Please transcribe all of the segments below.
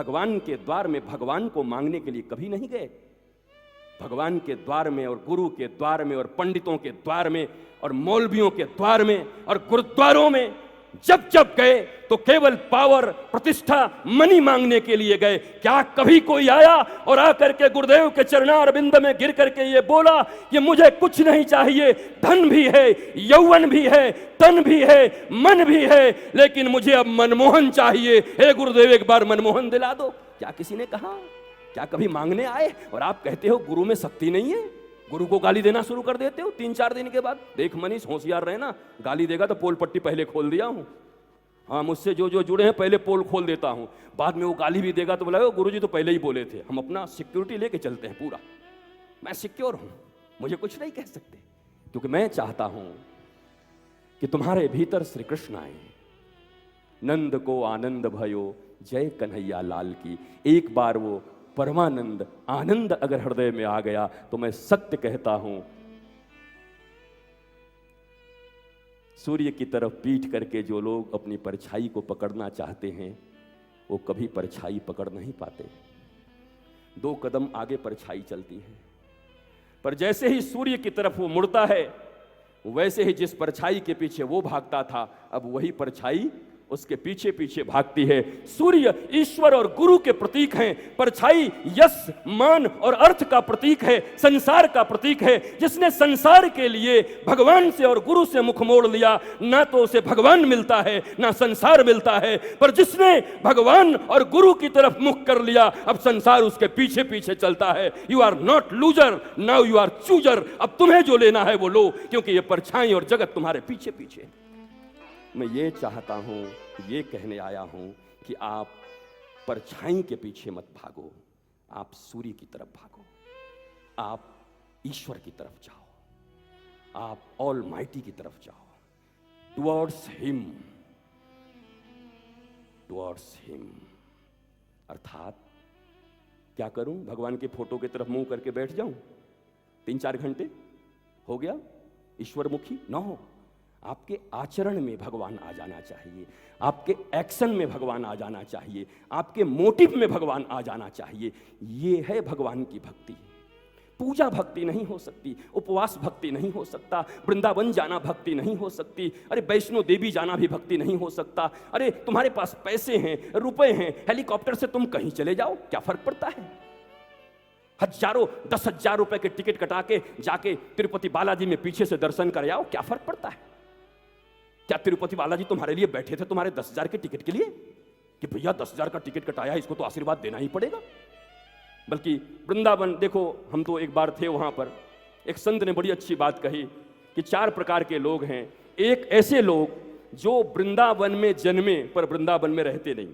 भगवान के द्वार में भगवान को मांगने के लिए कभी नहीं गए। भगवान के द्वार में और गुरु के द्वार में और पंडितों के द्वार में और मौलवियों के द्वार में और गुरुद्वारों में जब जब गए तो केवल पावर, प्रतिष्ठा, मनी मांगने के लिए गए। क्या कभी कोई आया और आकर के गुरुदेव के चरणारविंद में गिर करके ये बोला कि मुझे कुछ नहीं चाहिए, धन भी है, यौवन भी है, तन भी है, मन भी है, लेकिन मुझे अब मनमोहन चाहिए, हे गुरुदेव एक बार मनमोहन दिला दो? क्या किसी ने कहा? क्या कभी मांगने आए? और आप कहते हो गुरु में शक्ति नहीं है, गुरु को गाली देना शुरू कर देते हो 3-4 दिन के बाद। देख मनीष, होशियार रहे ना, गाली देगा तो पोल पट्टी पहले खोल दिया हूं। हाँ, मुझसे जो जो जुड़े हैं पहले पोल खोल देता हूं, बाद में वो गाली भी देगा तो बोला गुरु जी तो पहले ही बोले थे। हम अपना सिक्योरिटी लेके चलते हैं पूरा, मैं सिक्योर हूं, मुझे कुछ नहीं कह सकते, क्योंकि मैं चाहता हूं कि तुम्हारे भीतर श्री कृष्ण आए। नंद को आनंद भयो, जय कन्हैया लाल की। एक बार वो परमानंद आनंद अगर हृदय में आ गया तो मैं सत्य कहता हूं, सूर्य की तरफ पीठ करके जो लोग अपनी परछाई को पकड़ना चाहते हैं वो कभी परछाई पकड़ नहीं पाते। 2 कदम आगे परछाई चलती है, पर जैसे ही सूर्य की तरफ वो मुड़ता है वैसे ही जिस परछाई के पीछे वो भागता था अब वही परछाई उसके पीछे पीछे भागती है। सूर्य ईश्वर और गुरु के प्रतीक हैं, परछाई यश, मान और अर्थ का प्रतीक है, संसार का प्रतीक है। जिसने संसार के लिए भगवान से और गुरु से मुख मोड़ लिया, ना तो उसे भगवान मिलता है ना संसार मिलता है। पर जिसने भगवान और गुरु की तरफ मुख कर लिया, अब संसार उसके पीछे पीछे चलता है। You are not loser, now you are chooser. अब तुम्हें जो लेना है वो लो, क्योंकि ये परछाई और जगत तुम्हारे पीछे पीछे। मैं ये चाहता हूं, ये कहने आया हूं कि आप परछाई के पीछे मत भागो, आप सूर्य की तरफ भागो, आप ईश्वर की तरफ जाओ, आप ऑल माइटी की तरफ जाओ, टुवर्ड्स हिम, टुवर्ड्स हिम। अर्थात क्या करूं? भगवान के फोटो की तरफ मुंह करके बैठ जाऊं 3-4 घंटे? हो गया ईश्वर मुखी? ना हो। आपके आचरण में भगवान आ जाना चाहिए, आपके एक्शन में भगवान आ जाना चाहिए, आपके मोटिव में भगवान आ जाना चाहिए। ये है भगवान की भक्ति। पूजा भक्ति नहीं हो सकती, उपवास भक्ति नहीं हो सकता, वृंदावन जाना भक्ति नहीं हो सकती, अरे वैष्णो देवी जाना भी भक्ति नहीं हो सकता। अरे तुम्हारे पास पैसे हैं, रुपए हैं, हेलीकॉप्टर से तुम कहीं चले जाओ, क्या फर्क पड़ता है? हजारों 10,000 रुपए के टिकट कटा के जाके तिरुपति बालाजी में पीछे से दर्शन कर आओ, क्या फर्क पड़ता है? क्या तिरुपति बालाजी तुम्हारे लिए बैठे थे तुम्हारे 10,000 के टिकट के लिए कि भैया 10,000 का टिकट कटाया, इसको तो आशीर्वाद देना ही पड़ेगा? बल्कि वृंदावन देखो, हम तो एक बार थे वहां पर, एक संत ने बड़ी अच्छी बात कही कि 4 प्रकार के लोग हैं। एक ऐसे लोग जो वृंदावन में जन्मे पर वृंदावन में रहते नहीं,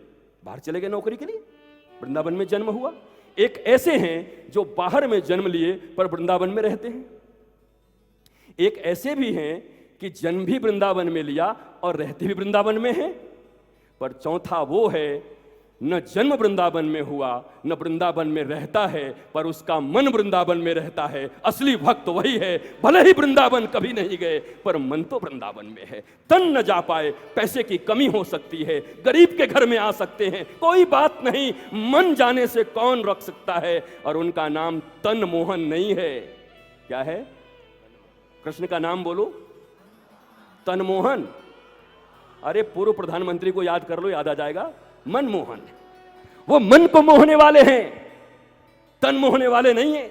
बाहर चले गए नौकरी के लिए, वृंदावन में जन्म हुआ। एक ऐसे हैं जो बाहर में जन्म लिए पर वृंदावन में रहते हैं। एक ऐसे भी हैं कि जन्म भी वृंदावन में लिया और रहते भी वृंदावन में हैं। पर चौथा वो है, न जन्म वृंदावन में हुआ न वृंदावन में रहता है, पर उसका मन वृंदावन में रहता है। असली भक्त वही है, भले ही वृंदावन कभी नहीं गए पर मन तो वृंदावन में है। तन न जा पाए, पैसे की कमी हो सकती है, गरीब के घर में आ सकते हैं, कोई बात नहीं, मन जाने से कौन रख सकता है। और उनका नाम तन मोहन नहीं है। क्या है? कृष्ण का नाम बोलो, तनमोहन। अरे पूर्व प्रधानमंत्री को याद कर लो, याद आ जाएगा। मनमोहन, वो मन को मोहने वाले हैं, तन मोहने वाले नहीं है।